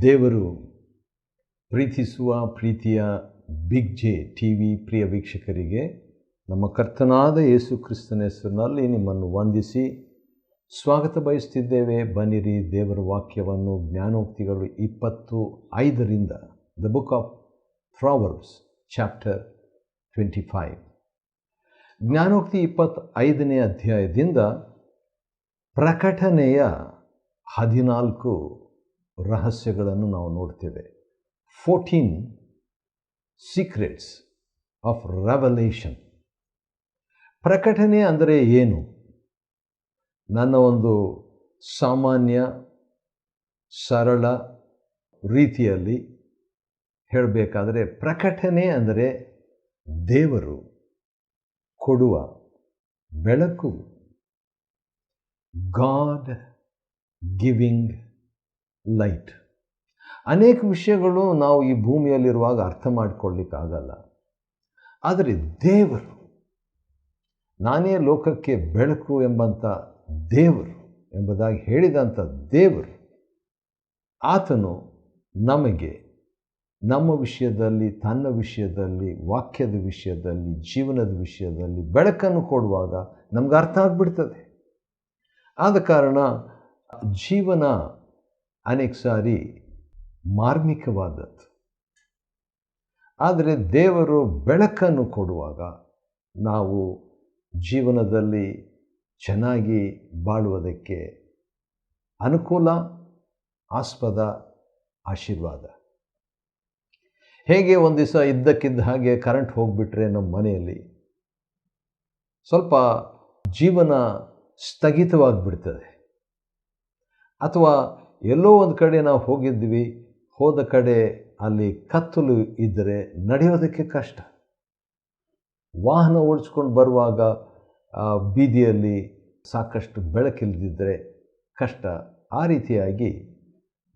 ದೇವರು ಪ್ರೀತಿಸುವ ಪ್ರೀತಿಯ ಬಿಗ್ ಜೆ ಟಿ ವಿ ಪ್ರಿಯ ವೀಕ್ಷಕರಿಗೆ ನಮ್ಮ ಕರ್ತನಾದ ಯೇಸು ಕ್ರಿಸ್ತನ ಹೆಸರಿನಲ್ಲಿ ನಿಮ್ಮನ್ನು ವಂದಿಸಿ ಸ್ವಾಗತ ಬಯಸ್ತಿದ್ದೇವೆ. ಬನ್ನಿರಿ, ದೇವರ ವಾಕ್ಯವನ್ನು ಜ್ಞಾನೋಕ್ತಿಗಳು 25ರಿಂದ the book of proverbs chapter 25. ಜ್ಞಾನೋಕ್ತಿ 25ನೇ ಅಧ್ಯಾಯದಿಂದ ಪ್ರಕಟಣೆಯ 14 ರಹಸ್ಯಗಳನ್ನು ನಾವು ನೋಡ್ತೇವೆ. 14 ಸೀಕ್ರೆಟ್ಸ್ ಆಫ್ ರೆವಲೇಷನ್. ಪ್ರಕಟಣೆ ಅಂದರೆ ಏನು? ನನ್ನ ಒಂದು ಸಾಮಾನ್ಯ ಸರಳ ರೀತಿಯಲ್ಲಿ ಹೇಳಬೇಕಾದರೆ, ಪ್ರಕಟಣೆ ಅಂದರೆ ದೇವರು ಕೊಡುವ ಬೆಳಕು. God giving light. ಅನೇಕ ವಿಷಯಗಳು ನಾವು ಈ ಭೂಮಿಯಲ್ಲಿರುವಾಗ ಅರ್ಥ ಮಾಡಿಕೊಳ್ಳಿಕ್ಕಾಗಲ್ಲ. ಆದರೆ ದೇವರು, ನಾನೇ ಲೋಕಕ್ಕೆ ಬೆಳಕು ಎಂಬಂಥ ದೇವರು ಎಂಬುದಾಗಿ ಹೇಳಿದಂಥ ದೇವರು, ಆತನು ನಮಗೆ ನಮ್ಮ ವಿಷಯದಲ್ಲಿ, ತನ್ನ ವಿಷಯದಲ್ಲಿ, ವಾಕ್ಯದ ವಿಷಯದಲ್ಲಿ, ಜೀವನದ ವಿಷಯದಲ್ಲಿ ಬೆಳಕನ್ನು ಕೊಡುವಾಗ ನಮ್ಗೆ ಅರ್ಥ ಆಗಿಬಿಡ್ತದೆ. ಆದ ಕಾರಣ ಜೀವನ ಅನೇಕ ಸಾರಿ ಮಾರ್ಮಿಕವಾದದ್ದು. ಆದರೆ ದೇವರು ಬೆಳಕನ್ನು ಕೊಡುವಾಗ ನಾವು ಜೀವನದಲ್ಲಿ ಚೆನ್ನಾಗಿ ಬಾಳುವುದಕ್ಕೆ ಅನುಕೂಲ, ಆಸ್ಪದ, ಆಶೀರ್ವಾದ. ಹೇಗೆ ಒಂದು ದಿವಸ ಇದ್ದಕ್ಕಿದ್ದ ಹಾಗೆ ಕರೆಂಟ್ ಹೋಗಿಬಿಟ್ರೆ ನಮ್ಮ ಮನೆಯಲ್ಲಿ ಸ್ವಲ್ಪ ಜೀವನ ಸ್ಥಗಿತವಾಗಿಬಿಡ್ತದೆ. ಅಥವಾ ಎಲ್ಲೋ ಒಂದು ಕಡೆ ನಾವು ಹೋಗಿದ್ವಿ, ಹೋದ ಕಡೆ ಅಲ್ಲಿ ಕತ್ತಲು ಇದ್ದರೆ ನಡೆಯೋದಕ್ಕೆ ಕಷ್ಟ. ವಾಹನ ಓಡಿಸ್ಕೊಂಡು ಬರುವಾಗ ಬೀದಿಯಲ್ಲಿ ಸಾಕಷ್ಟು ಬೆಳಕಿಲ್ಲದಿದ್ದರೆ ಕಷ್ಟ. ಆ ರೀತಿಯಾಗಿ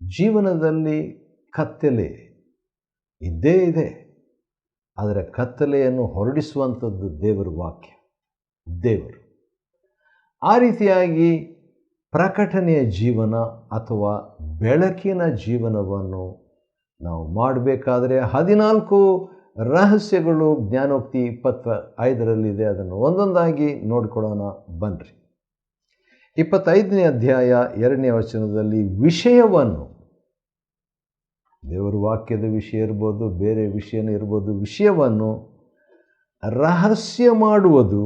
ಜೀವನದಲ್ಲಿ ಕತ್ತಲೆ ಇದ್ದೇ ಇದೆ. ಆದರೆ ಕತ್ತಲೆಯನ್ನು ಹೊರಡಿಸುವಂಥದ್ದು ದೇವರ ವಾಕ್ಯ, ದೇವರು. ಆ ರೀತಿಯಾಗಿ ಪ್ರಕಟಣೆಯ ಜೀವನ ಅಥವಾ ಬೆಳಕಿನ ಜೀವನವನ್ನು ನಾವು ಮಾಡಬೇಕಾದ್ರೆ 14 ರಹಸ್ಯಗಳು ಜ್ಞಾನೋಕ್ತಿ 25ರಲ್ಲಿದೆ. ಅದನ್ನು ಒಂದೊಂದಾಗಿ ನೋಡಿಕೊಳ್ಳೋಣ ಬನ್ನಿರಿ. 25ನೇ ಅಧ್ಯಾಯ 2ನೇ ವಚನದಲ್ಲಿ ವಿಷಯವನ್ನು, ದೇವರ ವಾಕ್ಯದ ವಿಷಯ ಇರ್ಬೋದು, ಬೇರೆ ವಿಷಯನೇ ಇರ್ಬೋದು, ವಿಷಯವನ್ನು ರಹಸ್ಯ ಮಾಡುವುದು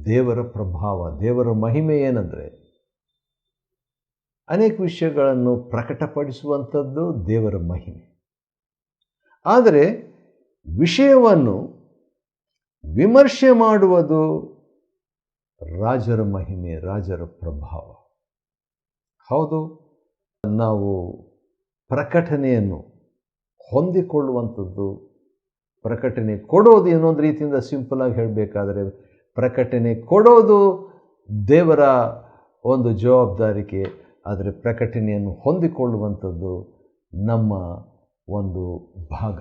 ದೇವರ ಪ್ರಭಾವ, ದೇವರ ಮಹಿಮೆ. ಏನಂದರೆ ಅನೇಕ ವಿಷಯಗಳನ್ನು ಪ್ರಕಟಪಡಿಸುವಂಥದ್ದು ದೇವರ ಮಹಿಮೆ. ಆದರೆ ವಿಷಯವನ್ನು ವಿಮರ್ಶೆ ಮಾಡುವುದು ರಾಜರ ಮಹಿಮೆ, ರಾಜರ ಪ್ರಭಾವ. ಹೌದು, ನಾವು ಪ್ರಕಟಣೆಯನ್ನು ಹೊಂದಿಕೊಳ್ಳುವಂಥದ್ದು, ಪ್ರಕಟಣೆ ಕೊಡೋದು, ಇನ್ನೊಂದು ರೀತಿಯಿಂದ ಸಿಂಪಲ್ ಆಗಿ ಹೇಳಬೇಕಾದರೆ ಪ್ರಕಟಣೆ ಕೊಡೋದು ದೇವರ ಒಂದು ಜವಾಬ್ದಾರಿಕೆ. ಆದರೆ ಪ್ರಕಟಣೆಯನ್ನು ಹೊಂದಿಕೊಳ್ಳುವಂಥದ್ದು ನಮ್ಮ ಒಂದು ಭಾಗ.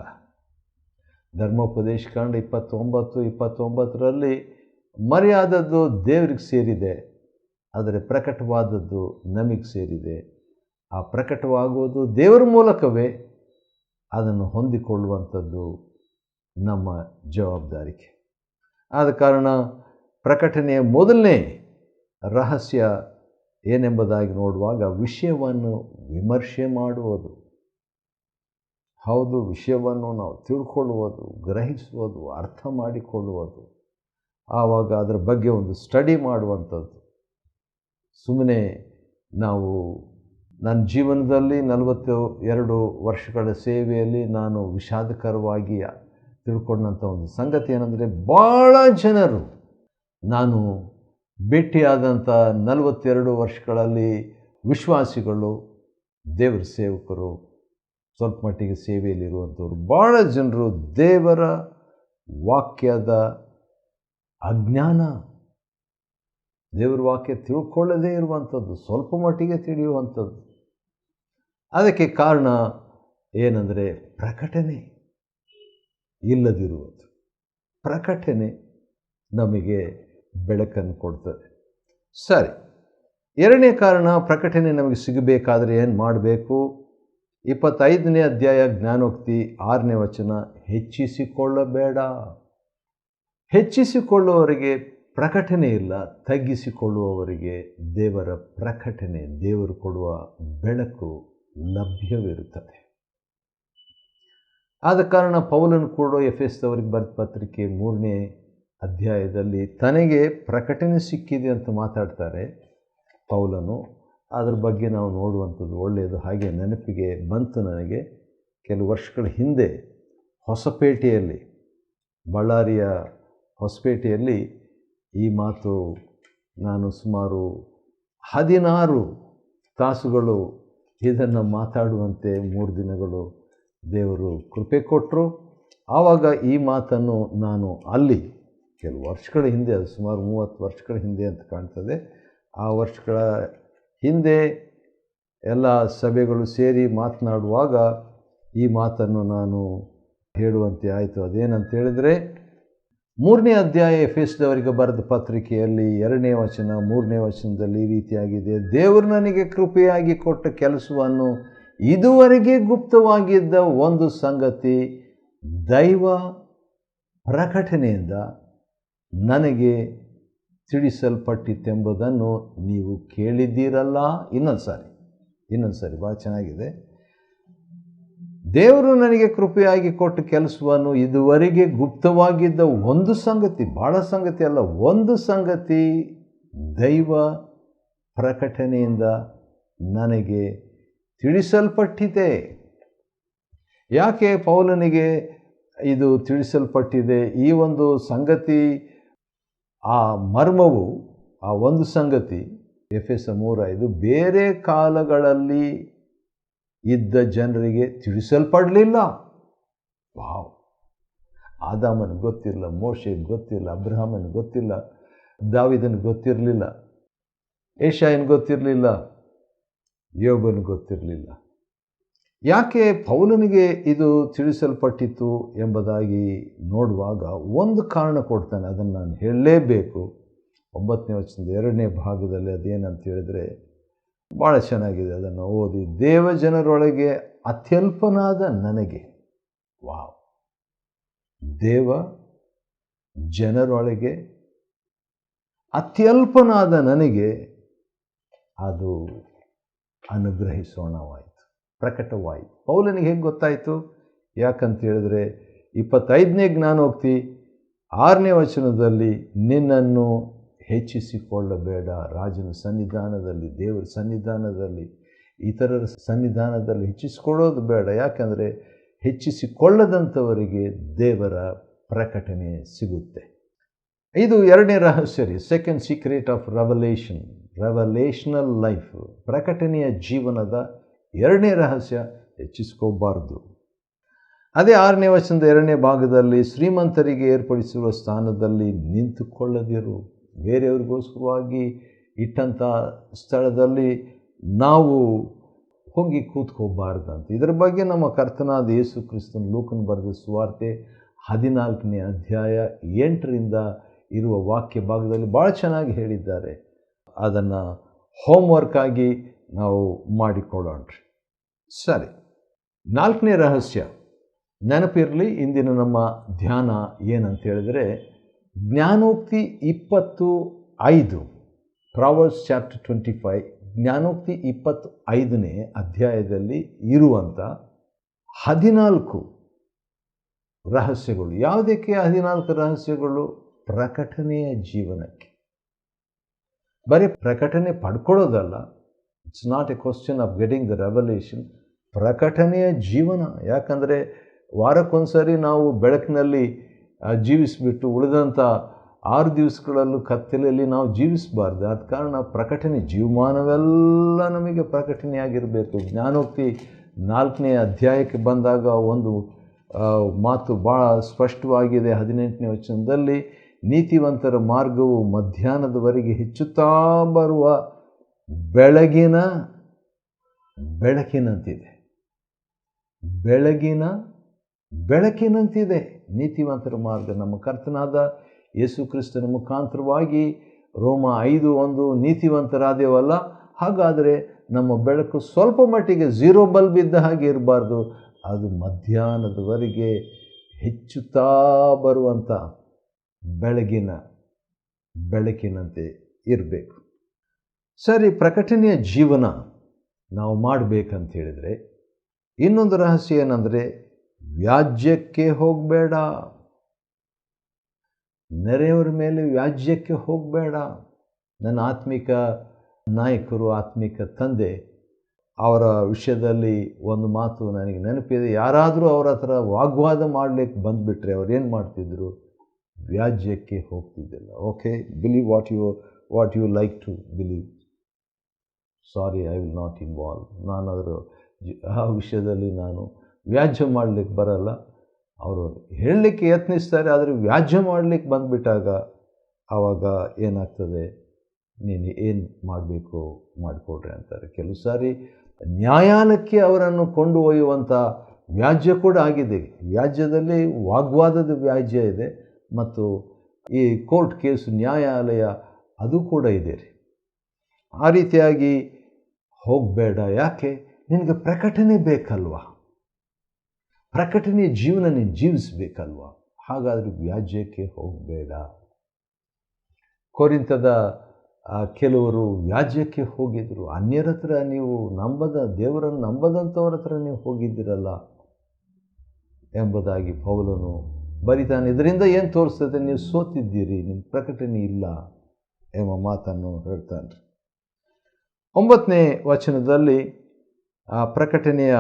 ಧರ್ಮೋಪದೇಶ ಕಾಂಡ 29:29ರಲ್ಲಿ ಮರೆಯಾದದ್ದು ದೇವರಿಗೆ ಸೇರಿದೆ, ಆದರೆ ಪ್ರಕಟವಾದದ್ದು ನಮಗೆ ಸೇರಿದೆ. ಆ ಪ್ರಕಟವಾಗುವುದು ದೇವರ ಮೂಲಕವೇ. ಅದನ್ನು ಹೊಂದಿಕೊಳ್ಳುವಂಥದ್ದು ನಮ್ಮ ಜವಾಬ್ದಾರಿಕೆ. ಆದ ಕಾರಣ ಪ್ರಕಟಣೆಯ ಮೊದಲನೇ ರಹಸ್ಯ ಏನೆಂಬುದಾಗಿ ನೋಡುವಾಗ ವಿಷಯವನ್ನು ವಿಮರ್ಶೆ ಮಾಡುವುದು. ಹೌದು, ವಿಷಯವನ್ನು ನಾವು ತಿಳ್ಕೊಳ್ಳುವುದು, ಗ್ರಹಿಸುವುದು, ಅರ್ಥ ಮಾಡಿಕೊಳ್ಳುವುದು, ಆವಾಗ ಅದರ ಬಗ್ಗೆ ಒಂದು ಸ್ಟಡಿ ಮಾಡುವಂಥದ್ದು. ಸುಮ್ಮನೆ ನಾವು, ನನ್ನ ಜೀವನದಲ್ಲಿ 42 ವರ್ಷಗಳ ಸೇವೆಯಲ್ಲಿ ನಾನು ವಿಷಾದಕರವಾಗಿ ತಿಳ್ಕೊಂಡಂಥ ಒಂದು ಸಂಗತಿ ಏನಂದರೆ, ಭಾಳ ಜನರು, ನಾನು ಭೇಟಿಯಾದಂಥ 42 ವರ್ಷಗಳಲ್ಲಿ ವಿಶ್ವಾಸಿಗಳು, ದೇವರ ಸೇವಕರು, ಸ್ವಲ್ಪ ಮಟ್ಟಿಗೆ ಸೇವೆಯಲ್ಲಿರುವಂಥವ್ರು, ಭಾಳ ಜನರು ದೇವರ ವಾಕ್ಯದ ಅಜ್ಞಾನ, ದೇವರ ವಾಕ್ಯ ತಿಳ್ಕೊಳ್ಳದೇ ಇರುವಂಥದ್ದು, ಸ್ವಲ್ಪ ಮಟ್ಟಿಗೆ ತಿಳಿಯುವಂಥದ್ದು. ಅದಕ್ಕೆ ಕಾರಣ ಏನಂದರೆ ಪ್ರಕಟಣೆ ಇಲ್ಲದಿರುವುದು. ಪ್ರಕಟಣೆ ನಮಗೆ ಬೆಳಕನ್ನು ಕೊಡ್ತದೆ. ಸರಿ, ಎರಡನೇ ಕಾರಣ, ಪ್ರಕಟಣೆ ನಮಗೆ ಸಿಗಬೇಕಾದರೆ ಏನು ಮಾಡಬೇಕು? 25ನೇ ಅಧ್ಯಾಯ ಜ್ಞಾನೋಕ್ತಿ 6ನೇ ವಚನ, ಹೆಚ್ಚಿಸಿಕೊಳ್ಳಬೇಡ. ಹೆಚ್ಚಿಸಿಕೊಳ್ಳುವವರಿಗೆ ಪ್ರಕಟಣೆ ಇಲ್ಲ, ತಗ್ಗಿಸಿಕೊಳ್ಳುವವರಿಗೆ ದೇವರ ಪ್ರಕಟಣೆ, ದೇವರು ಕೊಡುವ ಬೆಳಕು ಲಭ್ಯವಿರುತ್ತದೆ. ಆದ ಕಾರಣ ಪೌಲನು ಕೂಡ ಎಫೆಸದವರಿಗೆ ಬರೆದ ಪತ್ರಿಕೆ 3ನೇ ಅಧ್ಯಾಯದಲ್ಲಿ ತನಗೆ ಪ್ರಕಟಣೆ ಸಿಕ್ಕಿದೆ ಅಂತ ಮಾತಾಡ್ತಾರೆ ಪೌಲನು. ಅದ್ರ ಬಗ್ಗೆ ನಾವು ನೋಡುವಂಥದ್ದು ಒಳ್ಳೆಯದು. ಹಾಗೆ ನೆನಪಿಗೆ ಬಂತು ನನಗೆ, ಕೆಲವು ವರ್ಷಗಳ ಹಿಂದೆ ಹೊಸಪೇಟೆಯಲ್ಲಿ, ಬಳ್ಳಾರಿಯ ಹೊಸಪೇಟೆಯಲ್ಲಿ ಈ ಮಾತು ನಾನು ಸುಮಾರು 16 ತಾಸುಗಳು ಇದನ್ನು ಮಾತಾಡುವಂತೆ 3 ದಿನಗಳು ದೇವರು ಕೃಪೆ ಕೊಟ್ಟರು. ಆವಾಗ ಈ ಮಾತನ್ನು ನಾನು ಅಲ್ಲಿ ಕೆಲವು ವರ್ಷಗಳ ಹಿಂದೆ, ಅದು ಸುಮಾರು 30 ವರ್ಷಗಳ ಹಿಂದೆ ಅಂತ ಕಾಣ್ತದೆ, ಆ ವರ್ಷಗಳ ಹಿಂದೆ ಎಲ್ಲ ಸಭೆಗಳು ಸೇರಿ ಮಾತನಾಡುವಾಗ ಈ ಮಾತನ್ನು ನಾನು ಹೇಳುವಂತೆ ಆಯಿತು. ಅದೇನಂತ ಹೇಳಿದರೆ, 3ನೇ ಅಧ್ಯಾಯ ಎಫೆಸದವರಿಗೆ ಬರೆದ ಪತ್ರಿಕೆಯಲ್ಲಿ 2ನೇ ವಚನ 3ನೇ ವಚನದಲ್ಲಿ ಈ ರೀತಿಯಾಗಿದೆ: ದೇವರು ನನಗೆ ಕೃಪೆಯಾಗಿ ಕೊಟ್ಟ ಕೆಲಸವನ್ನು ಇದುವರೆಗೆ ಗುಪ್ತವಾಗಿದ್ದ ಒಂದು ಸಂಗತಿ ದೈವ ಪ್ರಕಟಣೆಯಿಂದ ನನಗೆ ತಿಳಿಸಲ್ಪಟ್ಟಿತೆಂಬುದನ್ನು ನೀವು ಕೇಳಿದ್ದೀರಲ್ಲ. ಇನ್ನೊಂದು ಸಾರಿ ಭಾಳ ಚೆನ್ನಾಗಿದೆ. ದೇವರು ನನಗೆ ಕೃಪೆಯಾಗಿ ಕೊಟ್ಟ ಕೆಲಸವನ್ನು ಇದುವರೆಗೆ ಗುಪ್ತವಾಗಿದ್ದ ಒಂದು ಸಂಗತಿ, ಭಾಳ ಸಂಗತಿ ಅಲ್ಲ, ಒಂದು ಸಂಗತಿ ದೈವ ಪ್ರಕಟಣೆಯಿಂದ ನನಗೆ ತಿಳಿಸಲ್ಪಟ್ಟಿದೆ. ಯಾಕೆ ಪೌಲನಿಗೆ ಇದು ತಿಳಿಸಲ್ಪಟ್ಟಿದೆ? ಈ ಒಂದು ಸಂಗತಿ, ಆ ಮರ್ಮವು, ಆ ಒಂದು ಸಂಗತಿ ಎಫೆಸ 3:5 ಬೇರೆ ಕಾಲಗಳಲ್ಲಿ ಇದ್ದ ಜನರಿಗೆ ತಿಳಿಸಲ್ಪಡಲಿಲ್ಲ. ವಾವ್! ಆದಾಮನಿಗೆ ಗೊತ್ತಿಲ್ಲ, ಮೋಶೆಗೆ ಗೊತ್ತಿಲ್ಲ, ಅಬ್ರಹಾಮನಿಗೆ ಗೊತ್ತಿಲ್ಲ, ದಾವೀದನಿಗೆ ಗೊತ್ತಿರಲಿಲ್ಲ, ಯೆಶಾಯನಿಗೆ ಗೊತ್ತಿರಲಿಲ್ಲ, ಯೋಬನಿಗೆ ಗೊತ್ತಿರಲಿಲ್ಲ. ಯಾಕೆ ಪೌಲನಿಗೆ ಇದು ತಿಳಿಸಲ್ಪಟ್ಟಿತು ಎಂಬುದಾಗಿ ನೋಡುವಾಗ ಒಂದು ಕಾರಣ ಕೊಡ್ತಾನೆ, ಅದನ್ನು ನಾನು ಹೇಳಲೇಬೇಕು. 9ನೇ ವಚನದ 2ನೇ ಭಾಗದಲ್ಲಿ ಅದೇನಂತ ಹೇಳಿದರೆ ಭಾಳ ಚೆನ್ನಾಗಿದೆ, ಅದನ್ನು ಓದಿ. ದೇವಜನರೊಳಗೆ ಅತ್ಯಲ್ಪನಾದ ನನಗೆ, ವಾವ್! ದೇವ ಜನರೊಳಗೆ ಅತ್ಯಲ್ಪನಾದ ನನಗೆ ಅದು ಅನುಗ್ರಹಿಸೋಣವಾಯಿತು, ಪ್ರಕಟವಾಯಿತು. ಪೌಲನಿಗೆ ಹೇಗೆ ಗೊತ್ತಾಯಿತು? ಯಾಕಂತ ಹೇಳಿದ್ರೆ 25ನೇ ಜ್ಞಾನೋಕ್ತಿ 6ನೇ ವಚನದಲ್ಲಿ, ನಿನ್ನನ್ನು ಹೆಚ್ಚಿಸಿಕೊಳ್ಳಬೇಡ. ರಾಜನ ಸನ್ನಿಧಾನದಲ್ಲಿ, ದೇವರ ಸನ್ನಿಧಾನದಲ್ಲಿ, ಇತರರ ಸನ್ನಿಧಾನದಲ್ಲಿ ಹೆಚ್ಚಿಸಿಕೊಳ್ಳೋದು ಬೇಡ. ಯಾಕಂದರೆ ಹೆಚ್ಚಿಸಿಕೊಳ್ಳದಂಥವರಿಗೆ ದೇವರ ಪ್ರಕಟಣೆ ಸಿಗುತ್ತೆ. ಇದು 2ನೇ ರಹಸ್ಯ ರೀ, ಸೆಕೆಂಡ್ ಸೀಕ್ರೆಟ್ ಆಫ್ ರೆವಲೇಷನಲ್ ಲೈಫ್. ಪ್ರಕಟಣೆಯ ಜೀವನದ 2ನೇ ರಹಸ್ಯ, ಹೆಚ್ಚಿಸ್ಕೋಬಾರ್ದು. ಅದೇ 6ನೇ ವಚನದ 2ನೇ ಭಾಗದಲ್ಲಿ, ಶ್ರೀಮಂತರಿಗೆ ಏರ್ಪಡಿಸಿರುವ ಸ್ಥಾನದಲ್ಲಿ ನಿಂತುಕೊಳ್ಳದಿರು. ಬೇರೆಯವ್ರಿಗೋಸ್ಕರವಾಗಿ ಇಟ್ಟಂಥ ಸ್ಥಳದಲ್ಲಿ ನಾವು ಹೋಗಿ ಕೂತ್ಕೋಬಾರ್ದಂತ. ಇದರ ಬಗ್ಗೆ ನಮ್ಮ ಕರ್ತನಾದ ಯೇಸು ಕ್ರಿಸ್ತನ ಲೂಕನ ಬರೆದ ಸುವಾರ್ತೆ 14ನೇ ಅಧ್ಯಾಯ 8ರಿಂದ ಇರುವ ವಾಕ್ಯ ಭಾಗದಲ್ಲಿ ಭಾಳ ಚೆನ್ನಾಗಿ ಹೇಳಿದ್ದಾರೆ. ಅದನ್ನು ಹೋಮ್ವರ್ಕ್ ಆಗಿ ನಾವು ಮಾಡಿಕೊಳ್ಳೋಣ್ರಿ. ಸರಿ, 4ನೇ ರಹಸ್ಯ ನೆನಪಿರಲಿ. ಇಂದಿನ ನಮ್ಮ ಧ್ಯಾನ ಏನಂತ ಹೇಳಿದರೆ, ಜ್ಞಾನೋಕ್ತಿ 25, ಪ್ರಾವರ್ಬ್ಸ್ ಚಾಪ್ಟರ್ 25, ಜ್ಞಾನೋಕ್ತಿ 25ನೇ ಅಧ್ಯಾಯದಲ್ಲಿ ಇರುವಂಥ 14 ರಹಸ್ಯಗಳು. ಯಾವುದಕ್ಕೆ 14 ರಹಸ್ಯಗಳು? ಪ್ರಕಟಣೆಯ ಜೀವನಕ್ಕೆ. ಬರೀ ಪ್ರಕಟಣೆ ಪಡ್ಕೊಳ್ಳೋದಲ್ಲ, it's not a question of getting the revelation. ಪ್ರಕಟಣೆಯ ಜೀವನ. ಯಾಕಂದರೆ ವಾರಕ್ಕೊಂದ್ಸರಿ ನಾವು ಬೆಳಕಿನಲ್ಲಿ ಜೀವಿಸಿಬಿಟ್ಟು ಉಳಿದಂಥ 6 ದಿವಸಗಳಲ್ಲೂ ಕತ್ತಲೆಯಲ್ಲಿ ನಾವು ಜೀವಿಸಬಾರ್ದು. ಆದ ಕಾರಣ ಪ್ರಕಟಣೆ, ಜೀವಮಾನವೆಲ್ಲ ನಮಗೆ ಪ್ರಕಟಣೆಯಾಗಿರಬೇಕು. ಜ್ಞಾನೋಕ್ತಿ 4ನೇ ಅಧ್ಯಾಯಕ್ಕೆ ಬಂದಾಗ ಒಂದು ಮಾತು ಭಾಳ ಸ್ಪಷ್ಟವಾಗಿದೆ. 18ನೇ ವಚನದಲ್ಲಿ, ನೀತಿವಂತರ ಮಾರ್ಗವು ಮಧ್ಯಾಹ್ನದವರೆಗೆ ಹೆಚ್ಚುತ್ತಾ ಬರುವ ಬೆಳಕಿನಂತಿದೆ. ಬೆಳಕಿನಂತಿದೆ ನೀತಿವಂತರ ಮಾರ್ಗ. ನಮ್ಮ ಕರ್ತನಾದ ಯೇಸು ಕ್ರಿಸ್ತನ ಮುಖಾಂತರವಾಗಿ ರೋಮ 5:1 ನೀತಿವಂತರಾದೇವಲ್ಲ, ಹಾಗಾದರೆ ನಮ್ಮ ಬೆಳಕು ಸ್ವಲ್ಪ ಮಟ್ಟಿಗೆ 0 ಬಲ್ಬ್ ಇದ್ದ ಹಾಗೆ ಇರಬಾರ್ದು, ಅದು ಮಧ್ಯಾಹ್ನದವರೆಗೆ ಹೆಚ್ಚುತ್ತಾ ಬರುವಂಥ ಬೆಳಕಿನಂತೆ ಇರಬೇಕು. ಸರಿ, ಪ್ರಕಟಣೆಯ ಜೀವನ ನಾವು ಮಾಡಬೇಕಂತ ಹೇಳಿದರೆ ಇನ್ನೊಂದು ರಹಸ್ಯ ಏನಂದರೆ, ವ್ಯಾಜ್ಯಕ್ಕೆ ಹೋಗಬೇಡ. ನೆರೆಯವರ ಮೇಲೆ ವ್ಯಾಜ್ಯಕ್ಕೆ ಹೋಗಬೇಡ. ನನ್ನ ಆತ್ಮಿಕ ನಾಯಕರು, ಆತ್ಮಿಕ ತಂದೆ, ಅವರ ವಿಷಯದಲ್ಲಿ ಒಂದು ಮಾತು ನನಗೆ ನೆನಪಿದೆ. ಯಾರಾದರೂ ಅವರ ಹತ್ರ ವಾಗ್ವಾದ ಮಾಡಲಿಕ್ಕೆ ಬಂದುಬಿಟ್ರೆ ಅವ್ರು ಏನು ಮಾಡ್ತಿದ್ರು? ವ್ಯಾಜ್ಯಕ್ಕೆ ಹೋಗ್ತಿದ್ದಿಲ್ಲ. Okay, believe what you like to believe. Sorry, I will not involve. ನಾನು ಆ ವಿಷಯದಲ್ಲಿ ನಾನು ವ್ಯಾಜ್ಯ ಮಾಡಲಿಕ್ಕೆ ಬರಲ್ಲ. ಅವರು ಹೇಳಲಿಕ್ಕೆ ಯತ್ನಿಸ್ತಾರೆ, ಆದರೆ ವ್ಯಾಜ್ಯ ಮಾಡಲಿಕ್ಕೆ ಬಂದುಬಿಟ್ಟಾಗ ಆವಾಗ ಏನಾಗ್ತದೆ? ನೀನು ಏನು ಮಾಡಬೇಕು ಮಾಡಿಕೊಡ್ರಿ ಅಂತಾರೆ. ಕೆಲವು ಸಾರಿ ನ್ಯಾಯಾಲಯಕ್ಕೆ ಅವರನ್ನು ಕೊಂಡು ಒಯ್ಯುವಂಥ ವ್ಯಾಜ್ಯ ಕೂಡ ಆಗಿದೆ. ವ್ಯಾಜ್ಯದಲ್ಲಿ ವಾಗ್ವಾದದ ವ್ಯಾಜ್ಯ ಇದೆ ಮತ್ತು ಈ ಕೋರ್ಟ್ ಕೇಸು, ನ್ಯಾಯಾಲಯ ಅದು ಕೂಡ ಇದೆ ರೀ. ಆ ರೀತಿಯಾಗಿ ಹೋಗಬೇಡ. ಯಾಕೆ? ನಿನಗೆ ಪ್ರಕಟಣೆ ಬೇಕಲ್ವ, ಪ್ರಕಟಣೆಯ ಜೀವನ ನೀನು ಜೀವಿಸಬೇಕಲ್ವ. ಹಾಗಾದರೆ ವ್ಯಾಜ್ಯಕ್ಕೆ ಹೋಗಬೇಡ. ಕೊರಿಂಥದ ಕೆಲವರು ವ್ಯಾಜ್ಯಕ್ಕೆ ಹೋಗಿದ್ದರು. ಅನ್ಯರ ಹತ್ರ ನೀವು ದೇವರನ್ನು ನಂಬದಂಥವ್ರ ಹತ್ರ ನೀವು ಹೋಗಿದ್ದೀರಲ್ಲ ಎಂಬುದಾಗಿ ಪೌಲನು ಬರಿತಾನೆ. ಇದರಿಂದ ಏನು ತೋರಿಸ್ತದೆ? ನೀವು ಸೋತಿದ್ದೀರಿ, ನಿಮ್ಮ ಪ್ರಕಟಣೆ ಇಲ್ಲ ಎಂಬ ಮಾತನ್ನು ಹೇಳ್ತಾನೆ. 9ನೇ ವಚನದಲ್ಲಿ ಆ ಪ್ರಕಟಣೆಯ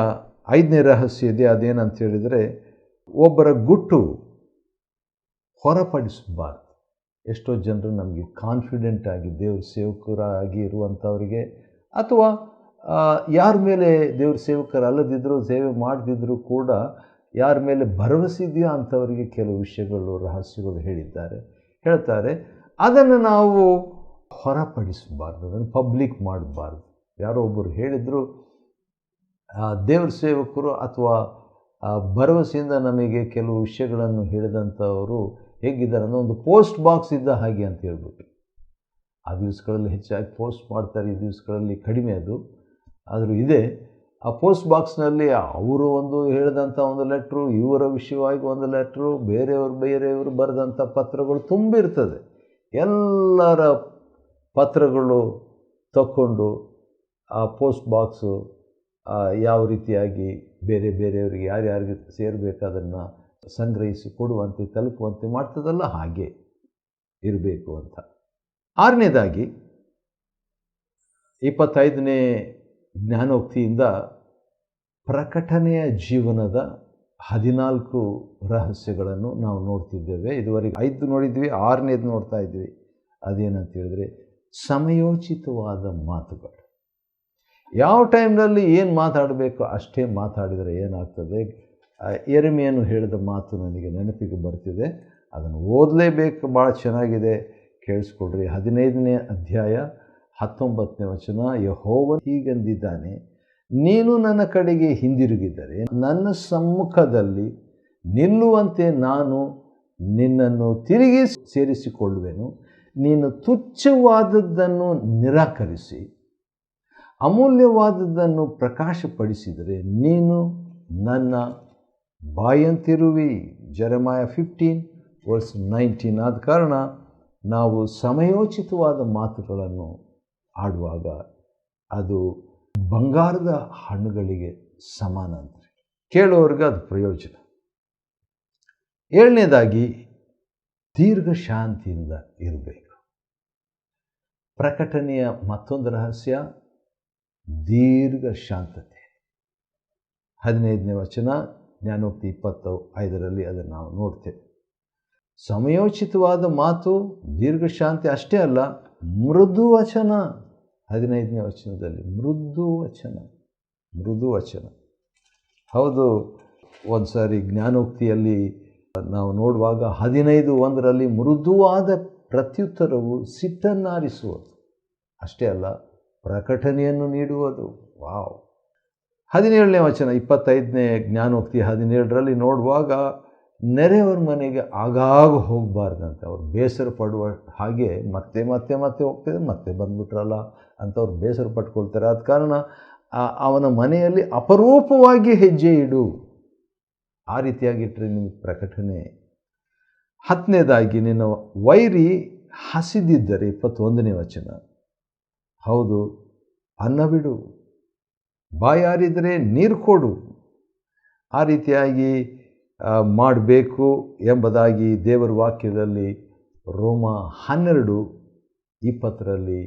5ನೇ ರಹಸ್ಯ ಇದೆ. ಅದೇನಂತ ಹೇಳಿದರೆ, ಒಬ್ಬರ ಗುಟ್ಟು ಹೊರಪಡಿಸಬಾರ್ದು. ಎಷ್ಟೋ ಜನರು ನಮಗೆ ಕಾನ್ಫಿಡೆಂಟ್ ಆಗಿ ದೇವ್ರ ಸೇವಕರಾಗಿ ಇರುವಂಥವ್ರಿಗೆ, ಅಥವಾ ಯಾರ ಮೇಲೆ ದೇವ್ರ ಸೇವಕರಲ್ಲದಿದ್ದರೂ ಸೇವೆ ಮಾಡದಿದ್ದರೂ ಕೂಡ ಯಾರ ಮೇಲೆ ಭರವಸೆ ಇದೆಯೋ ಅಂಥವರಿಗೆ ಕೆಲವು ವಿಷಯಗಳು, ರಹಸ್ಯಗಳು ಹೇಳ್ತಾರೆ. ಅದನ್ನು ನಾವು ಹೊರಪಡಿಸಬಾರ್ದು, ಅದನ್ನು ಪಬ್ಲಿಕ್ ಮಾಡಬಾರ್ದು. ಯಾರೋ ಒಬ್ಬರು ಹೇಳಿದರು, ದೇವ್ರ ಸೇವಕರು ಅಥವಾ ಭರವಸೆಯಿಂದ ನಮಗೆ ಕೆಲವು ವಿಷಯಗಳನ್ನು ಹೇಳಿದಂಥವರು ಹೇಗಿದ್ದಾರೆ ಅಂದರೆ, ಒಂದು ಪೋಸ್ಟ್ ಬಾಕ್ಸ್ ಇದ್ದ ಹಾಗೆ ಅಂತ ಹೇಳ್ಬಿಟ್ಟು. ಆ ದಿವಸಗಳಲ್ಲಿ ಹೆಚ್ಚಾಗಿ ಪೋಸ್ಟ್ ಮಾಡ್ತಾರೆ, ಈ ದಿವಸಗಳಲ್ಲಿ ಕಡಿಮೆ ಅದು, ಆದರೂ ಇದೆ. ಆ ಪೋಸ್ಟ್ ಬಾಕ್ಸ್ನಲ್ಲಿ ಅವರು ಒಂದು ಹೇಳಿದಂಥ ಒಂದು ಲೆಟ್ರು, ಇವರ ವಿಷಯವಾಗಿ ಒಂದು ಲೆಟ್ರು, ಬೇರೆಯವರು ಬರೆದಂಥ ಪತ್ರಗಳು ತುಂಬಿರ್ತದೆ. ಎಲ್ಲರ ಪತ್ರಗಳು ತಕ್ಕೊಂಡು ಆ ಪೋಸ್ಟ್ ಬಾಕ್ಸು ಯಾವ ರೀತಿಯಾಗಿ ಬೇರೆಯವರಿಗೆ ಯಾರ್ಯಾರಿಗೆ ಸೇರಬೇಕಾದನ್ನು ಸಂಗ್ರಹಿಸಿ ಕೊಡುವಂತೆ, ತಲುಪುವಂತೆ ಮಾಡ್ತದಲ್ಲ, ಹಾಗೆ ಇರಬೇಕು ಅಂತ. 6ನೇದಾಗಿ 25ನೇ ಜ್ಞಾನೋಕ್ತಿಯಿಂದ ಪ್ರಕಟಣೆಯ ಜೀವನದ 14 ರಹಸ್ಯಗಳನ್ನು ನಾವು ನೋಡ್ತಿದ್ದೇವೆ. ಇದುವರೆಗೆ 5 ನೋಡಿದ್ವಿ, 6ನೇದು ನೋಡ್ತಾ ಇದ್ವಿ. ಅದೇನಂತ ಹೇಳಿದ್ರೆ, ಸಮಯೋಚಿತವಾದ ಮಾತುಗಳು. ಯಾವ ಟೈಮ್ನಲ್ಲಿ ಏನು ಮಾತಾಡಬೇಕು ಅಷ್ಟೇ ಮಾತಾಡಿದರೆ ಏನಾಗ್ತದೆ? ಯೆರೆಮೀಯನು ಹೇಳಿದ ಮಾತು ನನಗೆ ನೆನಪಿಗೆ ಬರ್ತಿದೆ, ಅದನ್ನು ಓದಲೇಬೇಕು. ಭಾಳ ಚೆನ್ನಾಗಿದೆ, ಕೇಳಿಸ್ಕೊಡ್ರಿ. 15ನೇ ಅಧ್ಯಾಯ 19ನೇ ವಚನ. ಯೆಹೋವನು ಹೀಗೆಂದಿದ್ದಾನೆ, ನೀನು ನನ್ನ ಕಡೆಗೆ ಹಿಂದಿರುಗಿದರೆ ನನ್ನ ಸಮ್ಮುಖದಲ್ಲಿ ನಿಲ್ಲುವಂತೆ ನಾನು ನಿನ್ನನ್ನು ತಿರುಗಿ ಸೇರಿಸಿಕೊಳ್ಳುವೆನು. ನೀನು ತುಚ್ಛವಾದದ್ದನ್ನು ನಿರಾಕರಿಸಿ ಅಮೂಲ್ಯವಾದದ್ದನ್ನು ಪ್ರಕಾಶಪಡಿಸಿದರೆ ನೀನು ನನ್ನ ಬಾಯಂತಿರುವಿ. ಜೆರೆಮಾಯ 15:19. ಆದ ಕಾರಣ ನಾವು ಸಮಯೋಚಿತವಾದ ಮಾತುಗಳನ್ನು ಆಡುವಾಗ ಅದು ಬಂಗಾರದ ಹಣ್ಣುಗಳಿಗೆ ಸಮಾನ ಅಂತ ಕೇಳೋರಿಗೆ ಅದು ಪ್ರಯೋಜನ. 7ನೇದಾಗಿ ದೀರ್ಘ ಶಾಂತಿಯಿಂದ ಇರಬೇಕು. ಪ್ರಕಟಣೆಯ ಮತ್ತೊಂದು ರಹಸ್ಯ ದೀರ್ಘ ಶಾಂತತೆ. 15ನೇ ವಚನ, ಜ್ಞಾನೋಕ್ತಿ 25ರಲ್ಲಿ ಅದನ್ನು ನಾವು ನೋಡ್ತೇವೆ. ಸಮಯೋಚಿತವಾದ ಮಾತು, ದೀರ್ಘ ಶಾಂತಿ ಅಷ್ಟೇ ಅಲ್ಲ, ಮೃದು ವಚನ. 15ನೇ ವಚನದಲ್ಲಿ ಮೃದು ವಚನ. ಹೌದು, ಒಂದು ಸಾರಿ ಜ್ಞಾನೋಕ್ತಿಯಲ್ಲಿ ನಾವು ನೋಡುವಾಗ 15:1ರಲ್ಲಿ ಮೃದುವಾದ ಪ್ರತ್ಯುತ್ತರವು ಸಿಟ್ಟನ್ನಾರಿಸುವುದು ಅಷ್ಟೇ ಅಲ್ಲ, ಪ್ರಕಟಣೆಯನ್ನು ನೀಡುವುದು. ವಾವ್. 17ನೇ ವಚನ, 25ನೇ ಜ್ಞಾನೋಕ್ತಿ 17ರಲ್ಲಿ ನೋಡುವಾಗ, ನೆರೆಯವರ ಮನೆಗೆ ಆಗಾಗ ಹೋಗಬಾರ್ದಂತೆ. ಅವ್ರು ಬೇಸರ ಪಡುವ ಹಾಗೆ ಮತ್ತೆ ಹೋಗ್ತಿದ್ರು, ಮತ್ತೆ ಬಂದುಬಿಟ್ರಲ್ಲ ಅಂಥವ್ರು ಬೇಸರ ಪಟ್ಕೊಳ್ತಾರೆ. ಆದ ಕಾರಣ ಅವನ ಮನೆಯಲ್ಲಿ ಅಪರೂಪವಾಗಿ ಹೆಜ್ಜೆ ಇಡು. ಆ ರೀತಿಯಾಗಿಟ್ಟರೆ ನಿಮಗೆ ಪ್ರಕಟಣೆ. 10ನೇದಾಗಿ, ನಿನ್ನ ವೈರಿ ಹಸಿದಿದ್ದರೆ, 21ನೇ ವಚನ, ಹೌದು, ಅನ್ನ ಬಿಡು, ಬಾಯಾರಿದರೆ ನೀರು ಕೊಡು. ಆ ರೀತಿಯಾಗಿ ಮಾಡಬೇಕು ಎಂಬುದಾಗಿ ದೇವರ ವಾಕ್ಯದಲ್ಲಿ ರೋಮ 12:20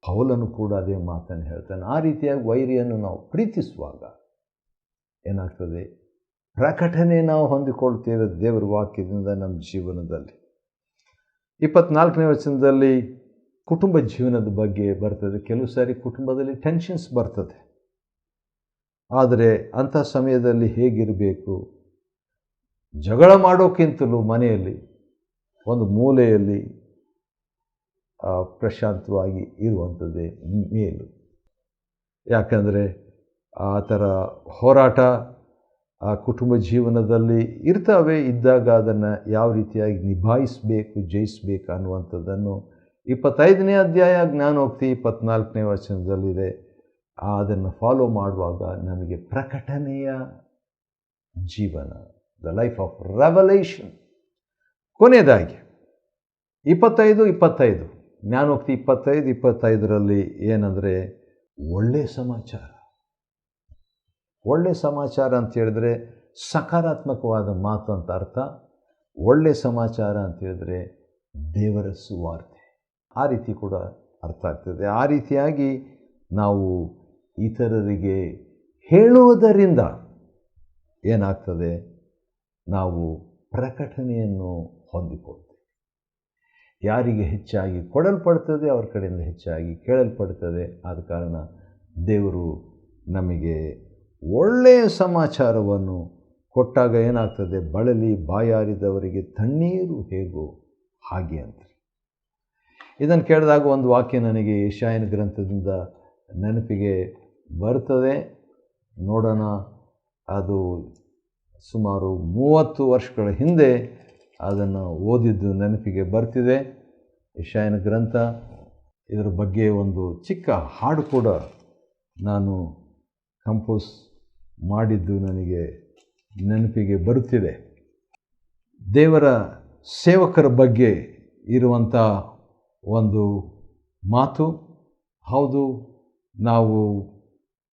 ಪೌಲನು ಕೂಡ ಅದೇ ಮಾತನ್ನು ಹೇಳ್ತಾನೆ. ಆ ರೀತಿಯಾಗಿ ವೈರಿಯನ್ನು ನಾವು ಪ್ರೀತಿಸುವಾಗ ಏನಾಗ್ತದೆ? ಪ್ರಕಟಣೆ ನಾವು ಹೊಂದಿಕೊಳ್ತೇವೆ ದೇವರ ವಾಕ್ಯದಿಂದ ನಮ್ಮ ಜೀವನದಲ್ಲಿ. 24ನೇ ವಚನದಲ್ಲಿ ಕುಟುಂಬ ಜೀವನದ ಬಗ್ಗೆ ಬರ್ತದೆ. ಕೆಲವು ಸಾರಿ ಕುಟುಂಬದಲ್ಲಿ ಟೆನ್ಷನ್ಸ್ ಬರ್ತದೆ. ಆದರೆ ಅಂಥ ಸಮಯದಲ್ಲಿ ಹೇಗಿರಬೇಕು? ಜಗಳ ಮಾಡೋಕ್ಕಿಂತಲೂ ಮನೆಯಲ್ಲಿ ಒಂದು ಮೂಲೆಯಲ್ಲಿ ಪ್ರಶಾಂತವಾಗಿ ಇರುವಂಥದ್ದೇ ಮೇಲು. ಯಾಕಂದರೆ ಆ ಥರ ಹೋರಾಟ ಆ ಕುಟುಂಬ ಜೀವನದಲ್ಲಿ ಇದ್ದಾಗ ಅದನ್ನು ಯಾವ ರೀತಿಯಾಗಿ ನಿಭಾಯಿಸಬೇಕು, ಜಯಿಸಬೇಕು ಅನ್ನುವಂಥದ್ದನ್ನು 25ನೇ ಅಧ್ಯಾಯ ಜ್ಞಾನೋಕ್ತಿ 24ನೇ ವಚನದಲ್ಲಿದೆ. ಅದನ್ನು ಫಾಲೋ ಮಾಡುವಾಗ ನಮಗೆ ಪ್ರಕಟಣೆಯ ಜೀವನ, ದ ಲೈಫ್ ಆಫ್ ರೆವಲೇಷನ್. ಕೊನೆಯದಾಗಿ 25 ಜ್ಞಾನೋಕ್ತಿ 25 ಏನಂದರೆ ಒಳ್ಳೆಯ ಸಮಾಚಾರ. ಒಳ್ಳೆಯ ಸಮಾಚಾರ ಅಂತ ಹೇಳಿದ್ರೆ ಸಕಾರಾತ್ಮಕವಾದ ಮಾತು ಅಂತ ಅರ್ಥ. ಒಳ್ಳೆಯ ಸಮಾಚಾರ ಅಂತ ಹೇಳಿದ್ರೆ ದೇವರ ಸುವಾರ್ತೆ, ಆ ರೀತಿ ಕೂಡ ಅರ್ಥ ಆಗ್ತದೆ. ಆ ರೀತಿಯಾಗಿ ನಾವು ಇತರರಿಗೆ ಹೇಳುವುದರಿಂದ ಏನಾಗ್ತದೆ? ನಾವು ಪ್ರಕಟಣೆಯನ್ನು ಹೊಂದಿಕೊಳ್ತೇವೆ. ಯಾರಿಗೆ ಹೆಚ್ಚಾಗಿ ಕೊಡಲ್ಪಡ್ತದೆ ಅವ್ರ ಕಡೆಯಿಂದ ಹೆಚ್ಚಾಗಿ ಕೇಳಲ್ಪಡ್ತದೆ. ಆದ ಕಾರಣ ದೇವರು ನಮಗೆ ಒಳ್ಳೆಯ ಸಮಾಚಾರವನ್ನು ಕೊಟ್ಟಾಗ ಏನಾಗ್ತದೆ? ಬಳಲಿ ಬಾಯಾರಿದವರಿಗೆ ತಣ್ಣೀರು ಹೇಗೋ ಹಾಗೆ ಅಂತ. ಇದನ್ನು ಕೇಳಿದಾಗ ಒಂದು ವಾಕ್ಯ ನನಗೆ ಯೆಶಾಯನ ಗ್ರಂಥದಿಂದ ನೆನಪಿಗೆ ಬರ್ತದೆ. ನೋಡೋಣ, ಅದು ಸುಮಾರು 30 ವರ್ಷಗಳ ಹಿಂದೆ ಅದನ್ನು ಓದಿದ್ದು ನೆನಪಿಗೆ ಬರ್ತಿದೆ. ಯೆಶಾಯನ ಗ್ರಂಥ, ಇದರ ಬಗ್ಗೆ ಒಂದು ಚಿಕ್ಕ ಹಾಡು ಕೂಡ ನಾನು ಕಂಪೋಸ್ ಮಾಡಿದ್ದು ನನಗೆ ನೆನಪಿಗೆ ಬರುತ್ತಿದೆ. ದೇವರ ಸೇವಕರ ಬಗ್ಗೆ ಇರುವಂಥ ಒಂದು ಮಾತು. ಹೌದು, ನಾವು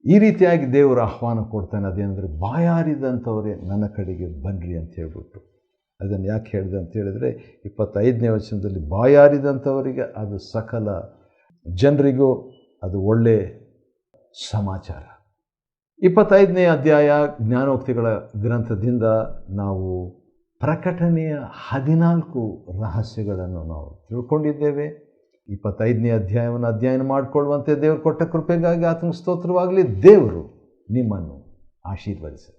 ಈ ರೀತಿಯಾಗಿ ದೇವರ ಆಹ್ವಾನ ಕೊಡ್ತಾನೆ. ಅದೇನೆಂದರೆ, ಬಾಯಾರಿದಂಥವರೇ ನನ್ನ ಕಡೆಗೆ ಬನ್ನಿರಿ ಅಂತ ಹೇಳ್ಬಿಟ್ಟು. ಅದನ್ನು ಯಾಕೆ ಹೇಳಿದೆ ಅಂತ ಹೇಳಿದರೆ 25ನೇ ವಚನದಲ್ಲಿ ಬಾಯಾರಿದಂಥವರಿಗೆ ಅದು ಸಕಲ ಜನರಿಗೂ ಅದು ಒಳ್ಳೆಯ ಸಮಾಚಾರ. 25ನೇ ಅಧ್ಯಾಯ ಜ್ಞಾನೋಕ್ತಿಗಳ ಗ್ರಂಥದಿಂದ ನಾವು ಪ್ರಕಟಣೆಯ 14 ರಹಸ್ಯಗಳನ್ನು ನಾವು ತಿಳ್ಕೊಂಡಿದ್ದೇವೆ. 25ನೇ ಅಧ್ಯಾಯವನ್ನು ಅಧ್ಯಯನ ಮಾಡಿಕೊಳ್ಳುವಂತೆ ದೇವರು ಕೊಟ್ಟ ಕೃಪೆಗಾಗಿ ಆತನಿಗೆ ಸ್ತೋತ್ರವಾಗಲಿ. ದೇವರು ನಿಮ್ಮನ್ನು ಆಶೀರ್ವದಿಸಲಿ.